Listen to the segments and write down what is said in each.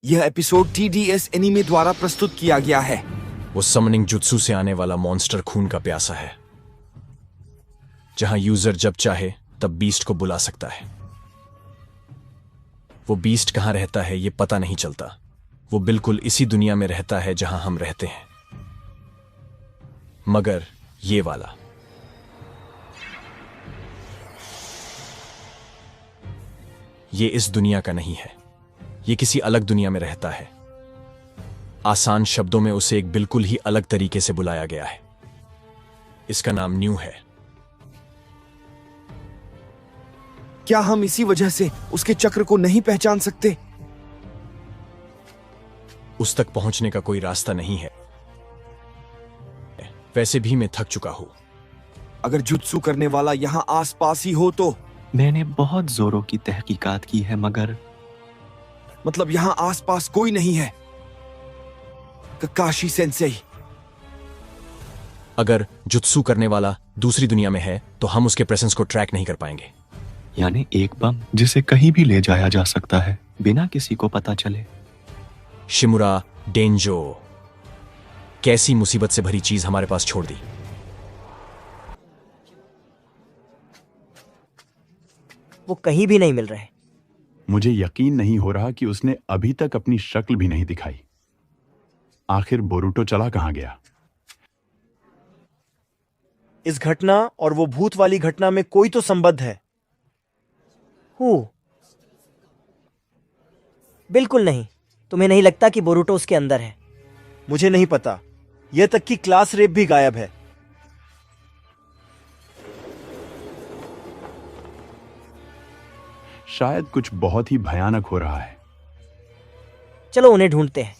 यह episode TDS anime द्वारा प्रस्तुत किया गया है। वो समनिंग जुत्सु से आने वाला मॉन्स्टर खून का प्यासा है, जहां यूजर जब चाहे तब बीस्ट को बुला सकता है। वो बीस्ट कहां रहता है ये पता नहीं चलता। वो बिल्कुल इसी दुनिया में रहता है जहां हम रहते हैं, मगर ये वाला ये इस दुनिया का नहीं है। ये किसी अलग दुनिया में रहता है। आसान शब्दों में उसे एक बिल्कुल ही अलग तरीके से बुलाया गया है। इसका नाम न्यू है। क्या हम इसी वजह से उसके चक्र को नहीं पहचान सकते? उस तक पहुंचने का कोई रास्ता नहीं है। वैसे भी मैं थक चुका हूं। अगर जुत्सु करने वाला यहाँ आसपास ही हो तो? मैंने बहुत जोरों की तहकीकात की है, मगर मतलब यहाँ आसपास कोई नहीं है। ककाशी सेंसेई, अगर जुत्सु करने वाला दूसरी दुनिया में है तो हम उसके प्रेजेंस को ट्रैक नहीं कर पाएंगे। यानी एक बम जिसे कहीं भी ले जाया जा सकता है बिना किसी को पता चले। शिमुरा डेंजो, कैसी मुसीबत से भरी चीज हमारे पास छोड़ दी। वो कहीं भी नहीं मिल रहे। मुझे यकीन नहीं हो रहा कि उसने अभी तक अपनी शक्ल भी नहीं दिखाई। आखिर बोरुटो चला कहां गया? इस घटना और वो भूत वाली घटना में कोई तो संबंध है। बिल्कुल नहीं। तुम्हें नहीं लगता कि बोरुटो उसके अंदर है? मुझे नहीं पता। यह तक कि क्लास रेप भी गायब है। शायद कुछ बहुत ही भयानक हो रहा है। चलो उन्हें ढूंढते हैं।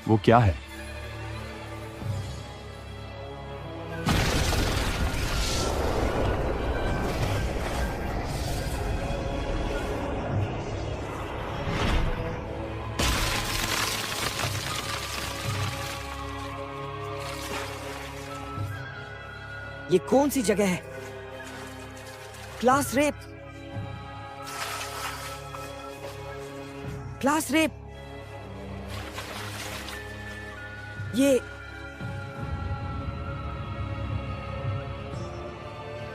वो क्या है? ये कौन सी जगह है? Class rape. Class rape. ये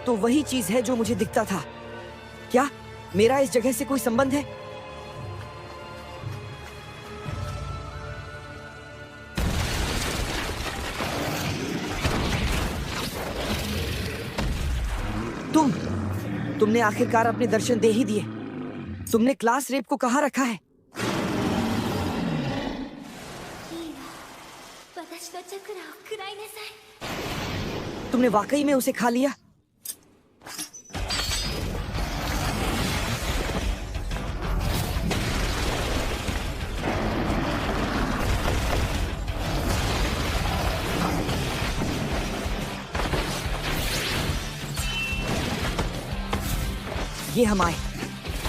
तो वही चीज है जो मुझे दिखता था। क्या मेरा इस जगह से कोई संबंध है? तुमने आखिरकार अपने दर्शन दे ही दिए। तुमने क्लास रेप को कहाँ रखा है? तुमने वाकई में उसे खा लिया? ये हम आए।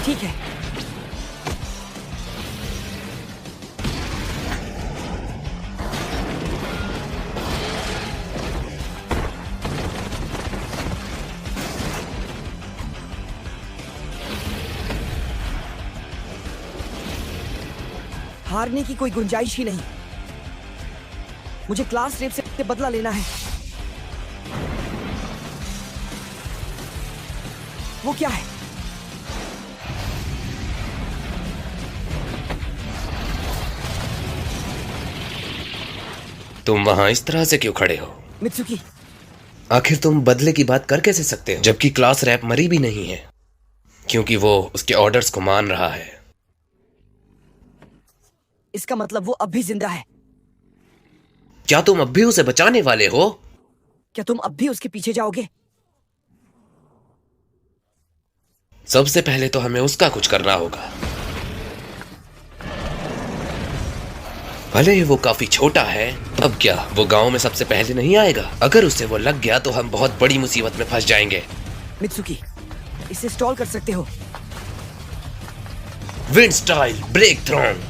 ठीक है। हारने की कोई गुंजाइश ही नहीं। मुझे क्लास रेप से बदला लेना है। वो क्या है? तुम वहां इस तरह से क्यों खड़े हो? मित्सुकी, आखिर तुम बदले की बात कर कैसे सकते हो जबकि क्लास रैप मरी भी नहीं है? क्योंकि वो उसके ऑर्डर्स को मान रहा है। इसका मतलब वो अब भी जिंदा है। क्या तुम अब भी उसे बचाने वाले हो? क्या तुम अब भी उसके पीछे जाओगे? सबसे पहले तो हमें उसका कुछ करना होगा। भले ही वो काफी छोटा है, अब क्या वो गांव में सबसे पहले नहीं आएगा? अगर उसे वो लग गया तो हम बहुत बड़ी मुसीबत में फंस जाएंगे। मित्सुकी, इसे स्टॉल कर सकते हो। Wind style break thrown.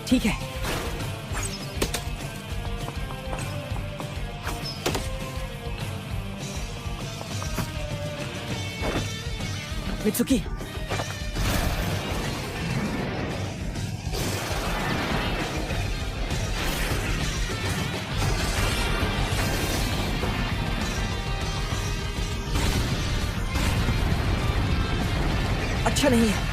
ठीक है। मित्सुकी, अच्छा नहीं है।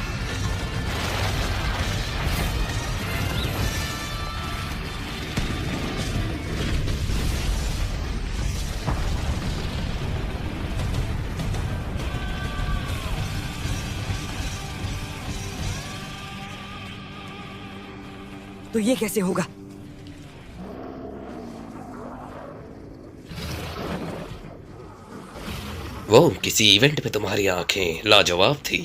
तो ये कैसे होगा? वो किसी इवेंट पे तुम्हारी आंखें लाजवाब थी।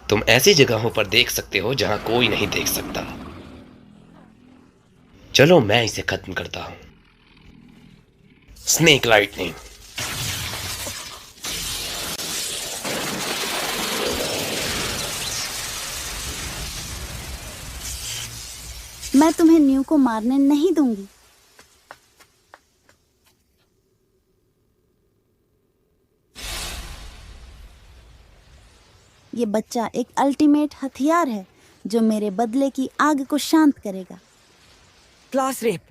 तुम ऐसी जगहों पर देख सकते हो जहां कोई नहीं देख सकता। चलो मैं इसे खत्म करता हूं। Snake lightning. मैं तुम्हें न्यू को मारने नहीं दूंगी। ये बच्चा एक अल्टीमेट हथियार है जो मेरे बदले की आग को शांत करेगा। Class rape.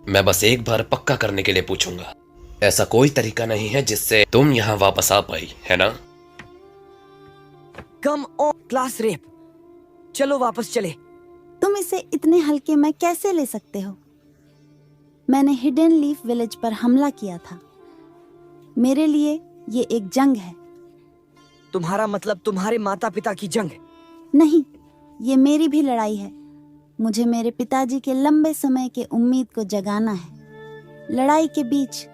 मैं बस एक बार पक्का करने के लिए पूछूंगा। ऐसा कोई तरीका नहीं है जिससे तुम यहां वापस आ पाई, है ना? Come on class rape. चलो वापस चले। तुम इसे इतने हल्के में कैसे ले सकते हो? मैंने हिडन लीफ विलेज पर हमला किया था। मेरे लिए ये एक जंग है। तुम्हारा मतलब तुम्हारे माता पिता की जंग? नहीं, ये मेरी भी लड़ाई है। मुझे मेरे पिताजी के लंबे समय के उम्मीद को जगाना है। लड़ाई के बीच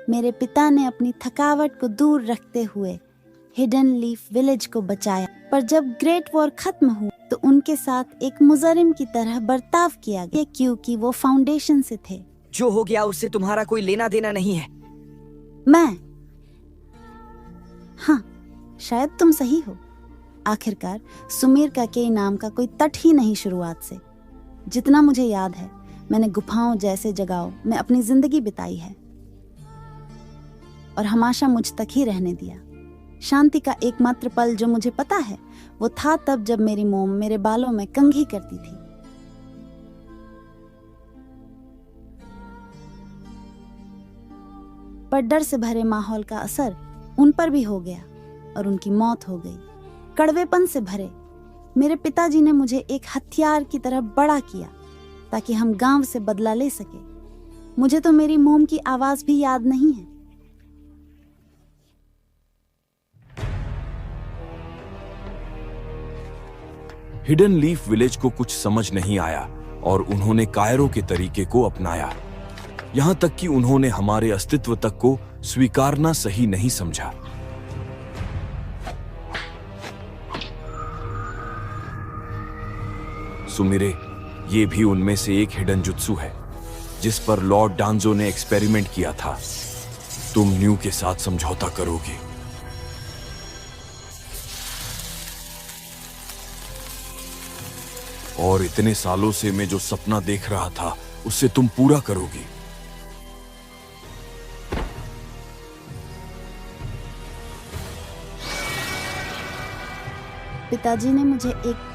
मेरे पिता ने अपनी थकावट को दूर रखते हुए हिडन लीफ विलेज को बचाया, पर जब ग्रेट वॉर खत्म हुआ तो उनके साथ एक मुजरिम की तरह बर्ताव किया गया, क्योंकि वो फाउंडेशन से थे। जो हो गया उससे तुम्हारा कोई लेना देना नहीं है। हाँ, शायद तुम सही हो। आखिरकार सुमीर का के नाम का कोई तट ही नहीं शुरुआत से। जितना मुझे याद है, मैंने गुफाओं जैसे जगहों में अपनी जिंदगी बिताई है और हमेशा मुझ तक ही रहने दिया। शांति का एकमात्र पल जो मुझे पता है वो था तब जब मेरी मोम मेरे बालों में कंघी करती थी। पर डर से भरे माहौल का असर उन पर भी हो गया और उनकी मौत हो गई। कड़वेपन से भरे मेरे पिताजी ने मुझे एक हथियार की तरह बड़ा किया ताकि हम गांव से बदला ले सके। मुझे तो मेरी मोम की आवाज भी याद नहीं है। हिडन लीफ विलेज को कुछ समझ नहीं आया और उन्होंने कायरो के तरीके को अपनाया। यहां तक कि उन्होंने हमारे अस्तित्व तक को स्वीकारना सही नहीं समझा। सुमिरे, ये भी उनमें से एक हिडन जुत्सु है जिस पर लॉर्ड डांजो ने एक्सपेरिमेंट किया था। तुम न्यू के साथ समझौता करोगे? और इतने सालों से मैं जो सपना देख रहा था उससे तुम पूरा करोगी? पिताजी ने मुझे एक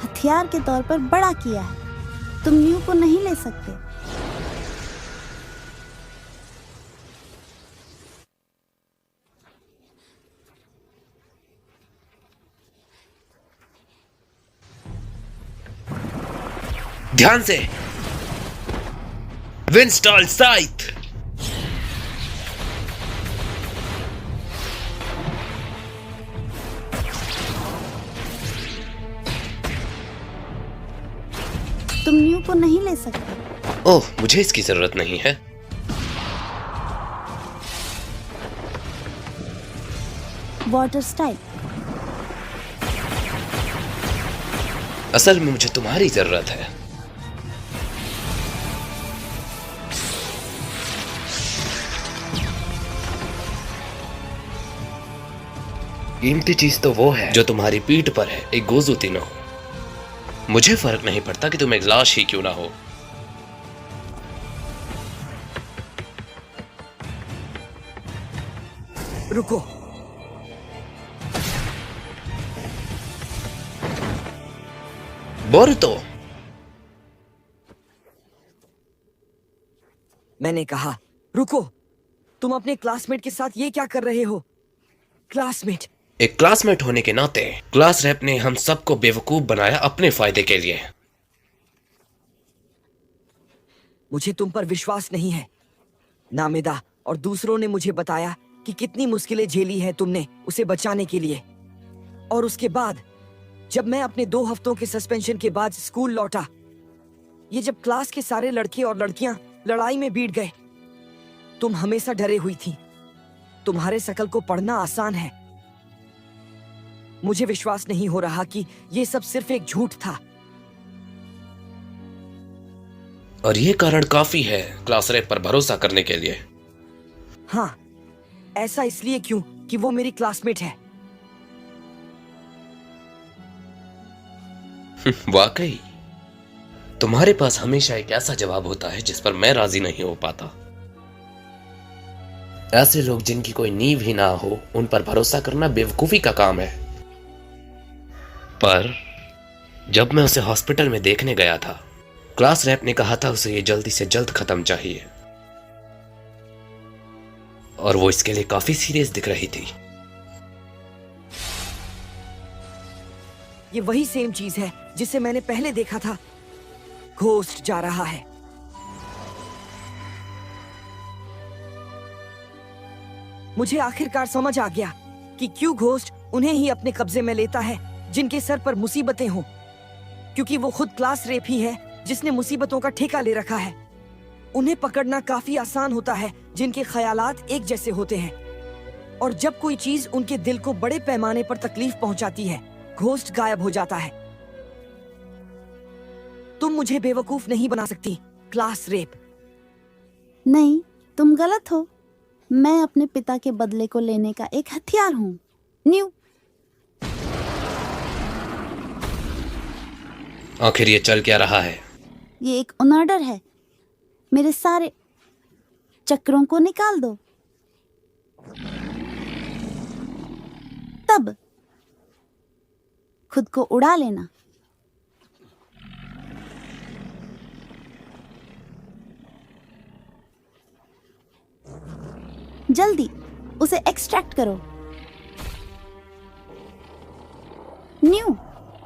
हथियार के तौर पर बड़ा किया है। तुम न्यू को नहीं ले सकते। ध्यान से। विंस्टॉल साइथ। तुम न्यू को नहीं ले सकते। ओह, मुझे इसकी जरूरत नहीं है। Water style. असल में मुझे तुम्हारी जरूरत है। कीमती चीज तो वो है जो तुम्हारी पीठ पर है, एक गोजू तीनो। मुझे फर्क नहीं पड़ता कि तुम एक लाश ही क्यों ना हो। रुको। बोरुतो, मैंने कहा रुको। तुम अपने क्लासमेट के साथ ये क्या कर रहे हो? क्लासमेट? एक क्लासमेट होने के नाते क्लास रैप ने हम सबको बेवकूफ बनाया अपने फायदे के लिए। मुझे तुम पर विश्वास नहीं है। नामेदा और दूसरों ने मुझे बताया कि कितनी मुश्किलें झेली है तुमने उसे बचाने के लिए। और उसके बाद जब मैं अपने 2 हफ्तों के सस्पेंशन के बाद स्कूल लौटा, ये जब क्लास के सारे लड़के और लड़कियां लड़ाई में बीत गए, तुम हमेशा डरे हुई थी। तुम्हारे शकल को पढ़ना आसान है। मुझे विश्वास नहीं हो रहा कि ये सब सिर्फ एक झूठ था। और ये कारण काफी है क्लास रैप पर भरोसा करने के लिए। हाँ, ऐसा इसलिए क्यों कि वो मेरी क्लासमेट है। वाकई तुम्हारे पास हमेशा एक ऐसा जवाब होता है जिस पर मैं राजी नहीं हो पाता। ऐसे लोग जिनकी कोई नींव ही ना हो, उन पर भरोसा करना बेवकूफी का काम है। पर जब मैं उसे हॉस्पिटल में देखने गया था, क्लास रैप ने कहा था उसे ये जल्दी से जल्द खत्म चाहिए, और वो इसके लिए काफी सीरियस दिख रही थी। ये वही सेम चीज है जिसे मैंने पहले देखा था। घोस्ट जा रहा है। मुझे आखिरकार समझ आ गया कि क्यों घोस्ट उन्हें ही अपने कब्जे में लेता है जिनके सर पर मुसीबतें हों, क्योंकि वो खुद क्लास रेप ही है जिसने मुसीबतों का ठेका ले रखा है। उन्हें पकड़ना काफी आसान होता है जिनके ख्यालात एक जैसे होते हैं, और जब कोई चीज उनके दिल को बड़े पैमाने पर तकलीफ पहुंचाती है, घोस्ट गायब हो जाता है। तुम मुझे बेवकूफ नहीं बना सकती, क्लास रेप। नहीं, तुम गलत हो। मैं अपने पिता के बदले को लेने का एक हथियार हूँ। न्यू। आखिर ये चल क्या रहा है? ये एक ऑर्डर है। मेरे सारे चक्रों को निकाल दो, तब खुद को उड़ा लेना। जल्दी उसे एक्सट्रैक्ट करो। न्यू,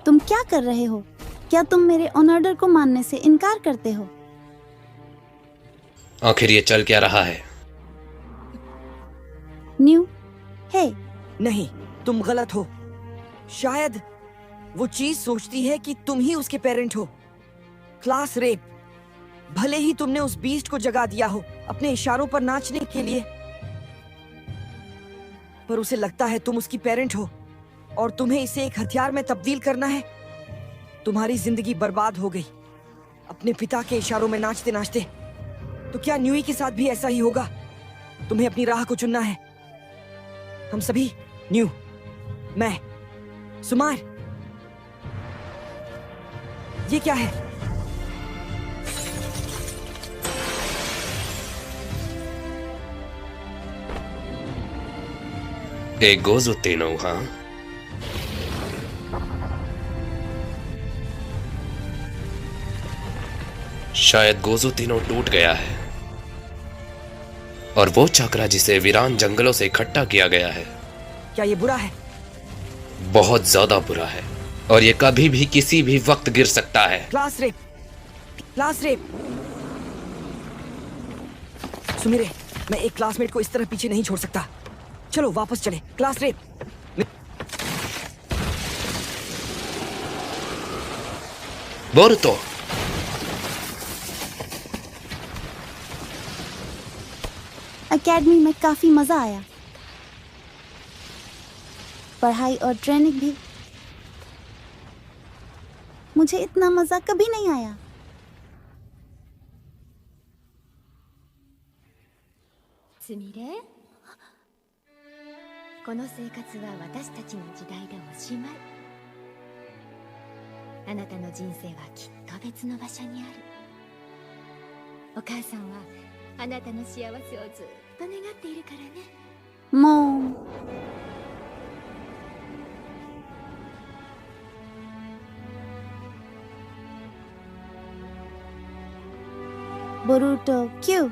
तुम क्या कर रहे हो? क्या तुम मेरे ऑर्डर को मानने से इनकार करते हो? आखिर ये चल क्या रहा है? न्यू, हे। नहीं, तुम गलत हो। शायद वो चीज सोचती है कि तुम ही उसके पेरेंट हो। Class rape. भले ही तुमने उस बीस्ट को जगा दिया हो अपने इशारों पर नाचने के लिए, पर उसे लगता है तुम उसकी पेरेंट हो और तुम्हें इसे एक हथियार में तब्दील करना है। तुम्हारी जिंदगी बर्बाद हो गई अपने पिता के इशारों में नाचते नाचते। तो क्या न्यूई के साथ भी ऐसा ही होगा? तुम्हें अपनी राह को चुनना है। हम सभी, न्यू, मैं, सुमार। ये क्या है? एक गोजू तीनो, हाँ? शायद गोजू तीनो टूट गया है, और वो चक्रा जिसे वीरान जंगलों से इकट्ठा किया गया है, क्या ये बुरा है? बहुत ज्यादा बुरा है, और ये कभी भी किसी भी वक्त गिर सकता है। Class rape, class rape. Sumire, मैं एक क्लासमेट को इस तरह पीछे नहीं छोड़ सकता। चलो वापस चले। Class rape. बोरुतो, एकेडमी में काफी मजा आया। पढ़ाई और ट्रेनिंग भी। मुझे इतना मजा कभी नहीं आया। この生活は私たちの時代でおしまい。あなたの人生はきっと別の場所にある。お母さんはあなたの幸せをずっと願っているからね。もうबोरूटो क्यों?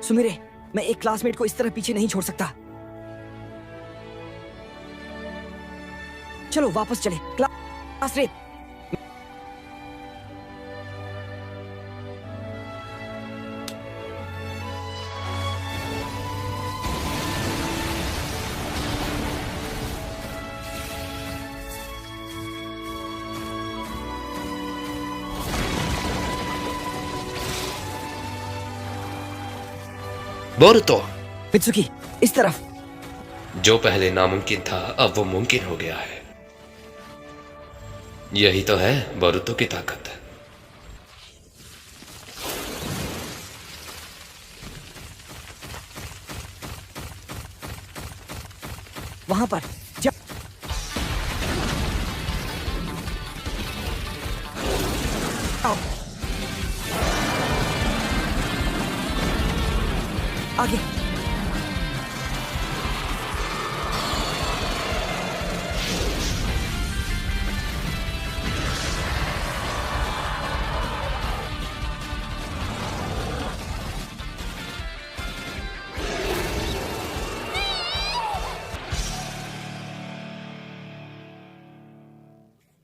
सुमिरे, मैं एक क्लासमेट को इस तरह पीछे नहीं छोड़ सकता। चलो वापस चले। Class rape. बोरुतो, मित्सुकी, इस तरफ। जो पहले नामुमकिन था अब वो मुमकिन हो गया है। यही तो है बोरुतो की ताकत। वहां पर जा। आओ। आगे।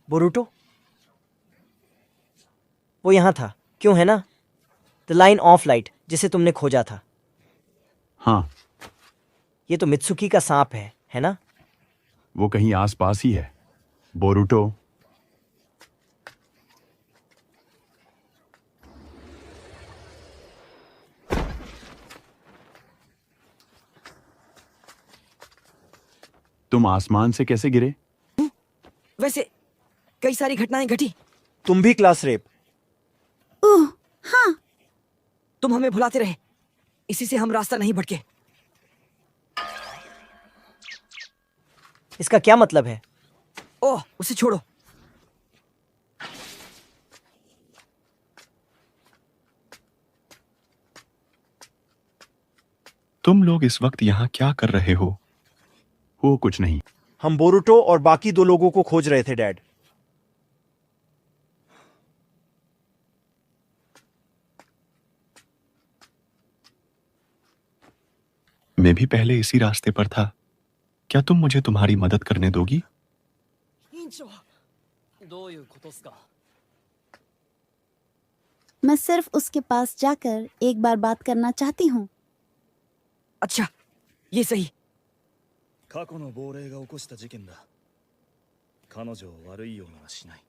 बोरूटो, वो यहाँ था, क्यों है ना? द लाइन ऑफ लाइट जिसे तुमने खोजा था। हाँ, ये तो मित्सुकी का सांप है ना? वो कहीं आसपास ही है। बोरूटो, तुम आसमान से कैसे गिरे? वैसे कई सारी घटनाएं घटी। तुम भी क्लास रेप। हाँ। तुम हमें भुलाते रहे, इसी से हम रास्ता नहीं भटके। इसका क्या मतलब है? ओह, उसे छोड़ो। तुम लोग इस वक्त यहाँ क्या कर रहे हो? वो कुछ नहीं। हम बोरूटो और बाकी 2 लोगों को खोज रहे थे डैड। मैं भी पहले इसी रास्ते पर था। क्या तुम मुझे तुम्हारी मदद करने दोगी? मैं सिर्फ उसके पास जाकर एक बार बात करना चाहती हूँ। अच्छा, ये सही। 過去の亡霊が起こした事件だ。彼女を悪いようにはしない。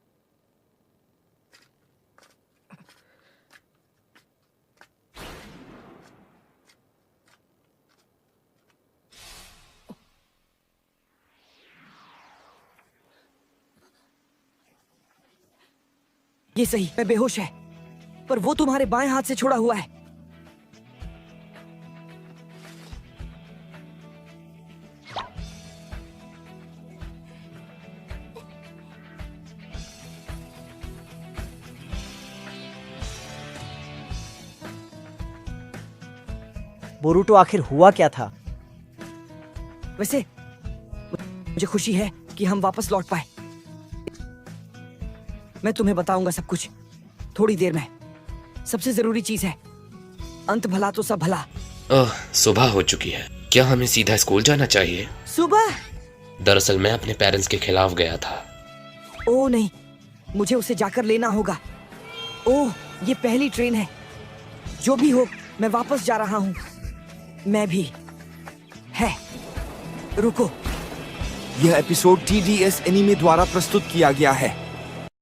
ये सही, मैं बेहोश है, पर वो तुम्हारे बाएं हाथ से छोड़ा हुआ है। बोरूटो, आखिर हुआ क्या था? वैसे मुझे खुशी है कि हम वापस लौट पाए। मैं तुम्हें बताऊंगा सब कुछ थोड़ी देर में। सबसे जरूरी चीज है, अंत भला तो सब भला। ओह, सुबह हो चुकी है। क्या हमें सीधा स्कूल जाना चाहिए? सुबह? दरअसल मैं अपने पेरेंट्स के खिलाफ गया था। ओह नहीं, मुझे उसे जाकर लेना होगा। ओह, ये पहली ट्रेन है। जो भी हो, मैं वापस जा रहा हूँ। मैं भी। है, रुको। यह एपिसोड TDS एनीमे द्वारा प्रस्तुत किया गया है।